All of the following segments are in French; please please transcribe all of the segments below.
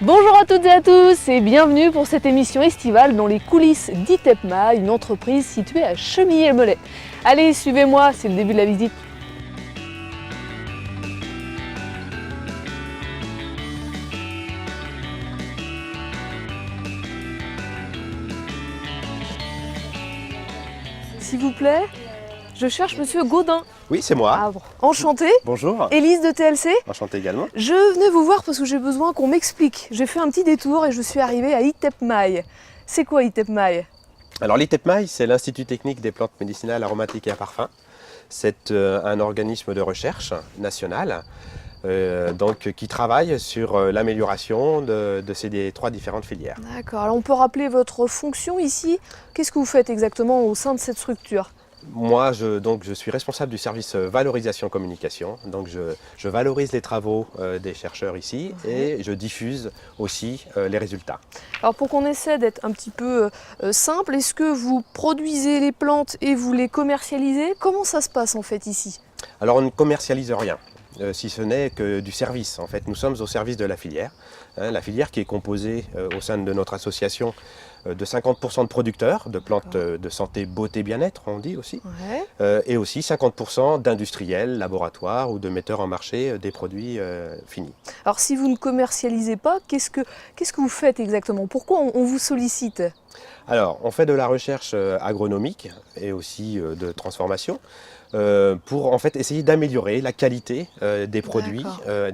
Bonjour à toutes et à tous et bienvenue pour cette émission estivale dans les coulisses d'ITEPMA, une entreprise située à Chemillé-le-Mollet. Allez, suivez-moi, c'est le début de la visite. S'il vous plaît, je cherche Monsieur Gaudin. Oui, c'est moi. Ah bon. Enchanté. Bonjour. Élise de TLC. Enchanté également. Je venais vous voir parce que j'ai besoin qu'on m'explique. J'ai fait un petit détour et je suis arrivée à ITEPMA. C'est quoi ITEPMA? Alors l'ITEPMA, c'est l'Institut technique des plantes médicinales, aromatiques et à parfum. C'est un organisme de recherche national qui travaille sur l'amélioration de ces trois différentes filières. D'accord. Alors on peut rappeler votre fonction ici. Qu'est-ce que vous faites exactement au sein de cette structure? Moi, je suis responsable du service valorisation communication. Donc, je valorise les travaux des chercheurs ici et je diffuse aussi les résultats. Alors, pour qu'on essaie d'être un petit peu simple, est-ce que vous produisez les plantes et vous les commercialisez? Comment ça se passe en fait ici? Alors, on ne commercialise rien. Si ce n'est que du service. En fait, nous sommes au service de la filière. La filière qui est composée au sein de notre association de 50% de producteurs de plantes de santé, beauté, bien-être, on dit aussi, et aussi 50% d'industriels, laboratoires ou de metteurs en marché des produits finis. Alors si vous ne commercialisez pas, qu'est-ce que vous faites exactement? Pourquoi on vous sollicite? Alors, on fait de la recherche agronomique et aussi de transformation pour en fait essayer d'améliorer la qualité des produits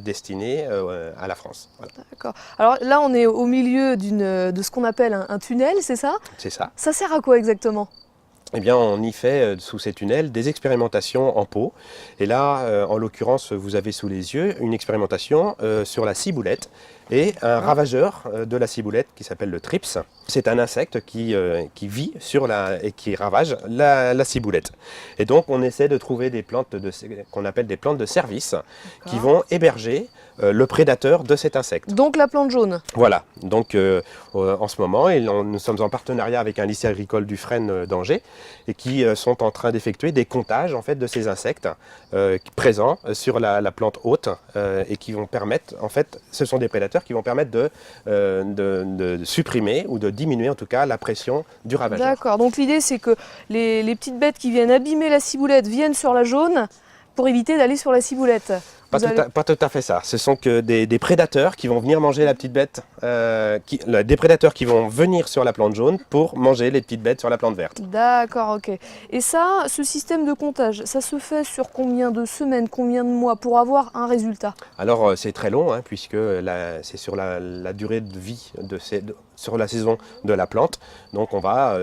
destinés à la France. Voilà. D'accord. Alors là, on est au milieu de ce qu'on appelle un tunnel, c'est ça? C'est ça. Ça sert à quoi exactement? Eh bien, on y fait sous ces tunnels des expérimentations en pot. Et là, en l'occurrence, vous avez sous les yeux une expérimentation sur la ciboulette et un ravageur de la ciboulette qui s'appelle le thrips. C'est un insecte qui vit et qui ravage la ciboulette. Et donc, on essaie de trouver des plantes qu'on appelle des plantes de service qui vont héberger le prédateur de cet insecte. Donc la plante jaune. Voilà, donc en ce moment, nous sommes en partenariat avec un lycée agricole du Fresne d'Angers et qui sont en train d'effectuer des comptages en fait, de ces insectes présents sur la plante hôte et qui vont permettre, en fait, ce sont des prédateurs qui vont permettre de supprimer ou de diminuer en tout cas la pression du ravageur. D'accord, donc l'idée c'est que les petites bêtes qui viennent abîmer la ciboulette viennent sur la jaune pour éviter d'aller sur la ciboulette. Pas tout à fait ça. Ce sont que des prédateurs qui vont venir manger la petite bête, des prédateurs qui vont venir sur la plante jaune pour manger les petites bêtes sur la plante verte. D'accord, ok. Et ça, ce système de comptage, ça se fait sur combien de semaines, combien de mois pour avoir un résultat? Alors c'est très long, puisque c'est sur la durée de vie, sur la saison de la plante. Donc on va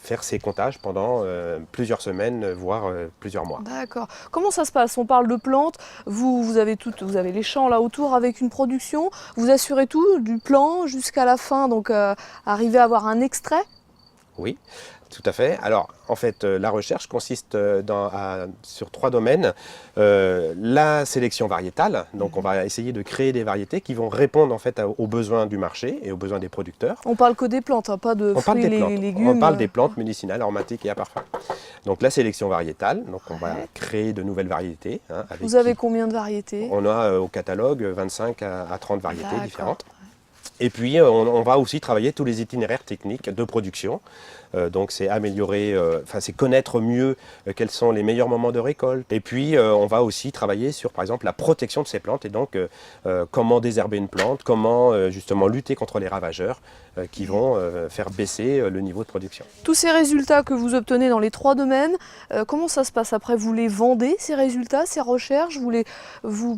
faire ces comptages pendant plusieurs semaines, voire plusieurs mois. D'accord. Comment ça se passe? On parle de plantes, vous avez les champs là autour avec une production, vous assurez tout, du plant jusqu'à la fin, donc arriver à avoir un extrait? Oui, tout à fait. Alors, en fait, la recherche consiste sur trois domaines. La sélection variétale, donc on va essayer de créer des variétés qui vont répondre en fait aux besoins du marché et aux besoins des producteurs. On parle que des plantes, pas de fruits et légumes. On parle des plantes médicinales, aromatiques et à parfum. Donc la sélection variétale, donc on va créer de nouvelles variétés. Vous avez combien de variétés? On a au catalogue 25 à 30 variétés différentes. Et puis, on va aussi travailler tous les itinéraires techniques de production. Donc, c'est améliorer, c'est connaître mieux quels sont les meilleurs moments de récolte. Et puis, on va aussi travailler sur, par exemple, la protection de ces plantes et donc comment désherber une plante, comment justement lutter contre les ravageurs qui vont faire baisser le niveau de production. Tous ces résultats que vous obtenez dans les trois domaines, comment ça se passe après? Vous les vendez, ces résultats, ces recherches?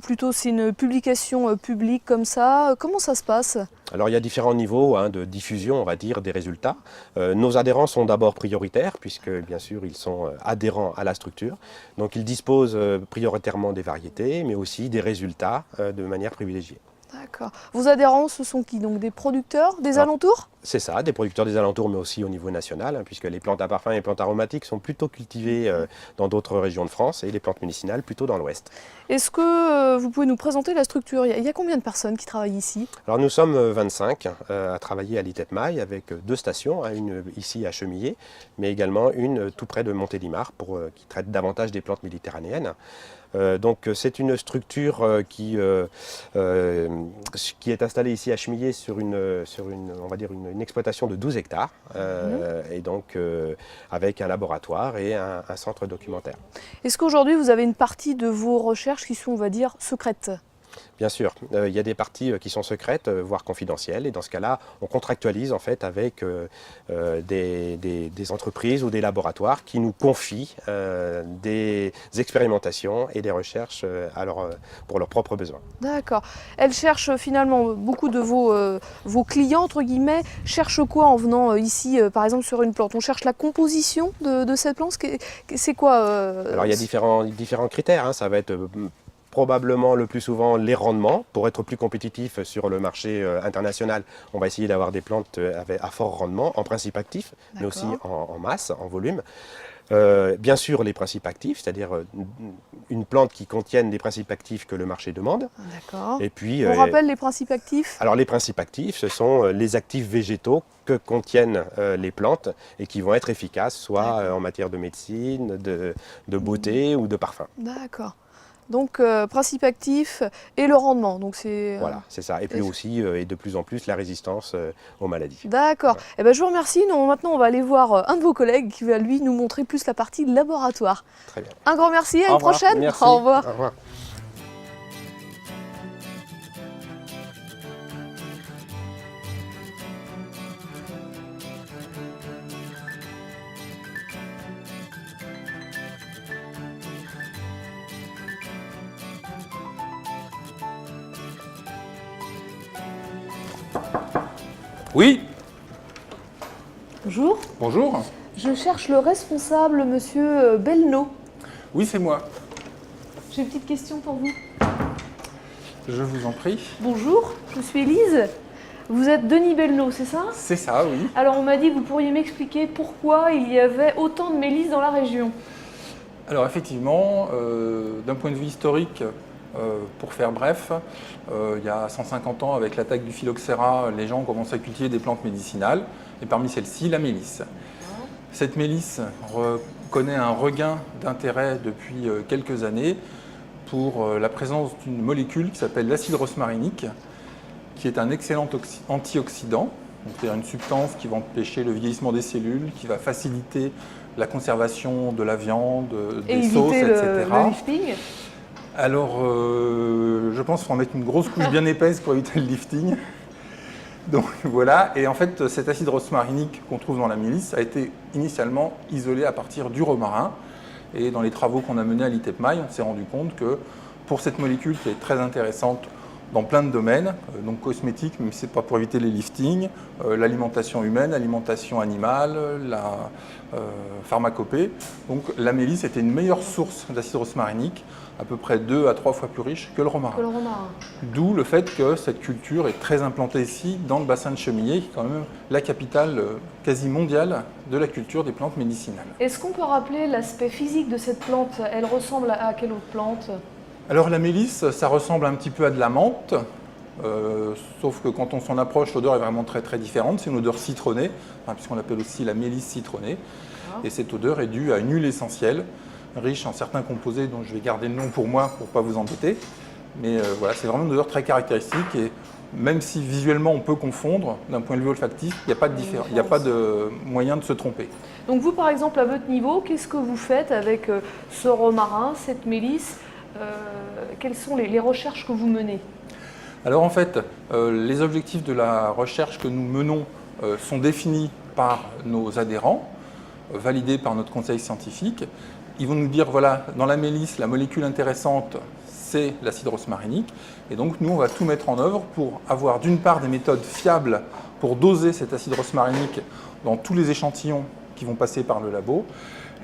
Plutôt, c'est une publication publique comme ça? Comment ça se passe? Alors il y a différents niveaux de diffusion, on va dire, des résultats. Nos adhérents sont d'abord prioritaires, puisque bien sûr ils sont adhérents à la structure. Donc ils disposent prioritairement des variétés, mais aussi des résultats de manière privilégiée. D'accord. Vos adhérents, ce sont qui? Donc des producteurs des alentours? C'est ça, des producteurs des alentours, mais aussi au niveau national, hein, puisque les plantes à parfum et les plantes aromatiques sont plutôt cultivées dans d'autres régions de France et les plantes médicinales plutôt dans l'ouest. Est-ce que vous pouvez nous présenter la structure? Il y a combien de personnes qui travaillent ici? Alors nous sommes 25 à travailler à l'ITEPMAI avec 2 stations, hein, une ici à Chemillé, mais également une tout près de Montélimar qui traite davantage des plantes méditerranéennes. Donc c'est une structure qui est installée ici à Chemillé sur on va dire une exploitation de 12 hectares, et donc avec un laboratoire et un centre documentaire. Est-ce qu'aujourd'hui vous avez une partie de vos recherches qui sont, on va dire, secrètes? Bien sûr, il y a des parties qui sont secrètes, voire confidentielles, et dans ce cas-là, on contractualise en fait avec des entreprises ou des laboratoires qui nous confient des expérimentations et des recherches pour leurs propres besoins. D'accord. Elles cherchent finalement, beaucoup de vos clients, entre guillemets, cherchent quoi en venant ici, par exemple sur une plante? On cherche la composition de cette plante? C'est quoi Alors il y a différents critères, hein. Ça va être probablement le plus souvent les rendements. Pour être plus compétitif sur le marché international, on va essayer d'avoir des plantes à fort rendement, en principe actif, mais aussi en masse, en volume. Bien sûr les principes actifs, c'est-à-dire une plante qui contienne des principes actifs que le marché demande. D'accord. Et puis, on rappelle les principes actifs? Alors les principes actifs, ce sont les actifs végétaux que contiennent les plantes et qui vont être efficaces, soit en matière de médecine, de beauté ou de parfum. D'accord. Donc, principe actif et le rendement. Donc voilà, c'est ça. Et puis aussi, et de plus en plus, la résistance aux maladies. D'accord. Voilà. Eh ben, je vous remercie. Maintenant, on va aller voir un de vos collègues qui va, lui, nous montrer plus la partie laboratoire. Très bien. Un grand merci. À une prochaine. Merci. Au revoir. Au revoir. Oui, Bonjour. bonjour. Je cherche le responsable, monsieur Belnaud. Oui, c'est moi. J'ai une petite question pour vous. Je vous en prie. Bonjour, je suis Élise. Vous êtes Denis Belnaud, c'est ça? C'est ça, oui. Alors, on m'a dit que vous pourriez m'expliquer pourquoi il y avait autant de mélisses dans la région. Alors effectivement, d'un point de vue historique, pour faire bref, il y a 150 ans, avec l'attaque du phylloxéra, les gens ont commencé à cultiver des plantes médicinales, et parmi celles-ci, la mélisse. Cette mélisse connaît un regain d'intérêt depuis quelques années pour la présence d'une molécule qui s'appelle l'acide rosmarinique, qui est un excellent antioxydant, c'est-à-dire une substance qui va empêcher le vieillissement des cellules, qui va faciliter la conservation de la viande, des sauces, etc. Le lifting. Alors, je pense qu'il faut en mettre une grosse couche bien épaisse pour éviter le lifting. Donc voilà, et en fait cet acide rosmarinique qu'on trouve dans la mélisse a été initialement isolé à partir du romarin. Et dans les travaux qu'on a menés à l'ITEPMAI, on s'est rendu compte que pour cette molécule qui est très intéressante dans plein de domaines, donc cosmétiques, même si ce n'est pas pour éviter les liftings, l'alimentation humaine, l'alimentation animale, la pharmacopée, donc la mélisse était une meilleure source d'acide rosmarinique, à peu près 2 à 3 fois plus riche que le romarin. D'où le fait que cette culture est très implantée ici, dans le bassin de Chemillé, qui est quand même la capitale quasi mondiale de la culture des plantes médicinales. Est-ce qu'on peut rappeler l'aspect physique de cette plante? Elle ressemble à quelle autre plante? Alors la mélisse, ça ressemble un petit peu à de la menthe, sauf que quand on s'en approche, l'odeur est vraiment très très différente. C'est une odeur citronnée, puisqu'on l'appelle aussi la mélisse citronnée. Et cette odeur est due à une huile essentielle, riche en certains composés dont je vais garder le nom pour moi pour ne pas vous embêter. Mais voilà, c'est vraiment une odeur très caractéristique et même si visuellement on peut confondre, d'un point de vue olfactif, il n'y a pas de différence, il n'y a pas de moyen de se tromper. Donc vous par exemple à votre niveau, qu'est-ce que vous faites avec ce romarin, cette mélisse? Quelles sont les recherches que vous menez? Alors en fait, les objectifs de la recherche que nous menons sont définis par nos adhérents, validés par notre conseil scientifique. Ils vont nous dire, voilà, dans la mélisse, la molécule intéressante, c'est l'acide rosmarinique. Et donc, nous, on va tout mettre en œuvre pour avoir, d'une part, des méthodes fiables pour doser cet acide rosmarinique dans tous les échantillons qui vont passer par le labo.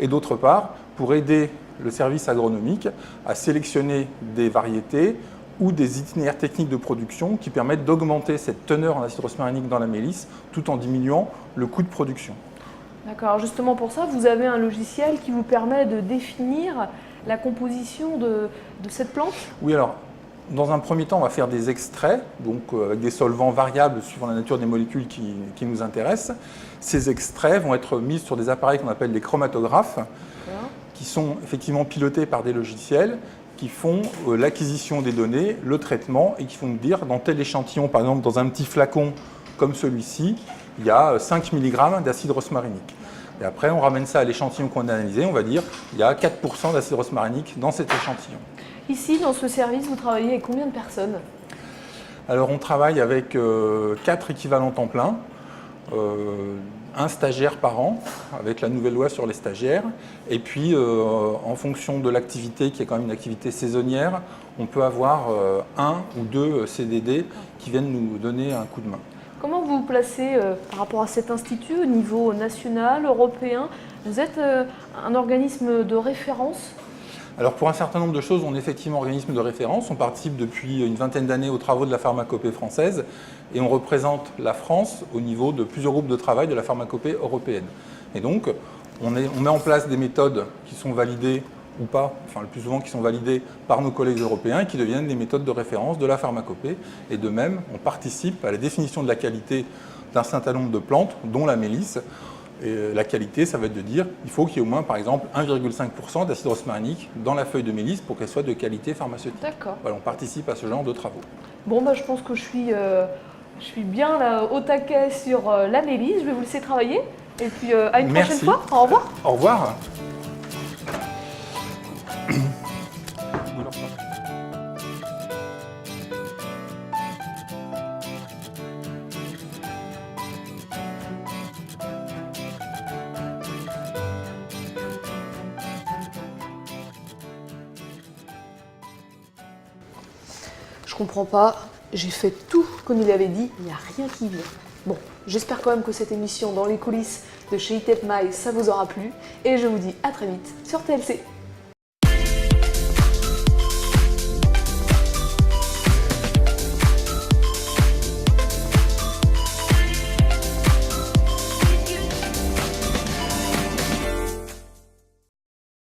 Et d'autre part, pour aider le service agronomique à sélectionner des variétés ou des itinéraires techniques de production qui permettent d'augmenter cette teneur en acide rosmarinique dans la mélisse tout en diminuant le coût de production. D'accord, alors justement pour ça, vous avez un logiciel qui vous permet de définir la composition de cette plante? Oui, alors, dans un premier temps, on va faire des extraits, donc avec des solvants variables suivant la nature des molécules qui nous intéressent. Ces extraits vont être mis sur des appareils qu'on appelle des chromatographes, qui sont effectivement pilotés par des logiciels qui font l'acquisition des données, le traitement, et qui vont nous dire dans tel échantillon, par exemple dans un petit flacon comme celui-ci, il y a 5 mg d'acide rosmarinique. Et après, on ramène ça à l'échantillon qu'on a analysé, on va dire il y a 4% d'acide rosmarinique dans cet échantillon. Ici, dans ce service, vous travaillez avec combien de personnes? Alors, on travaille avec 4 équivalents temps plein, un stagiaire par an, avec la nouvelle loi sur les stagiaires. Et puis, en fonction de l'activité, qui est quand même une activité saisonnière, on peut avoir 1 ou 2 CDD qui viennent nous donner un coup de main. Comment vous vous placez par rapport à cet institut au niveau national, européen? Vous êtes un organisme de référence? Alors pour un certain nombre de choses, on est effectivement organisme de référence. On participe depuis une vingtaine d'années aux travaux de la pharmacopée française et on représente la France au niveau de plusieurs groupes de travail de la pharmacopée européenne. Et donc, on met en place des méthodes qui sont validées ou pas, enfin le plus souvent qui sont validées par nos collègues européens et qui deviennent des méthodes de référence de la pharmacopée. Et de même, on participe à la définition de la qualité d'un certain nombre de plantes, dont la mélisse. Et la qualité, ça va être de dire il faut qu'il y ait au moins, par exemple, 1,5% d'acide rosmarinique dans la feuille de mélisse pour qu'elle soit de qualité pharmaceutique. D'accord. Voilà, on participe à ce genre de travaux. Bon, bah, je pense que je suis bien là, au taquet sur la mélisse. Je vais vous laisser travailler. Et puis à une prochaine fois. Au revoir. Au revoir. Je comprends pas. J'ai fait tout comme il avait dit. Il n'y a rien qui vient. Bon, j'espère quand même que cette émission dans les coulisses de chez ITEPMAI, ça vous aura plu. Et je vous dis à très vite sur TLC.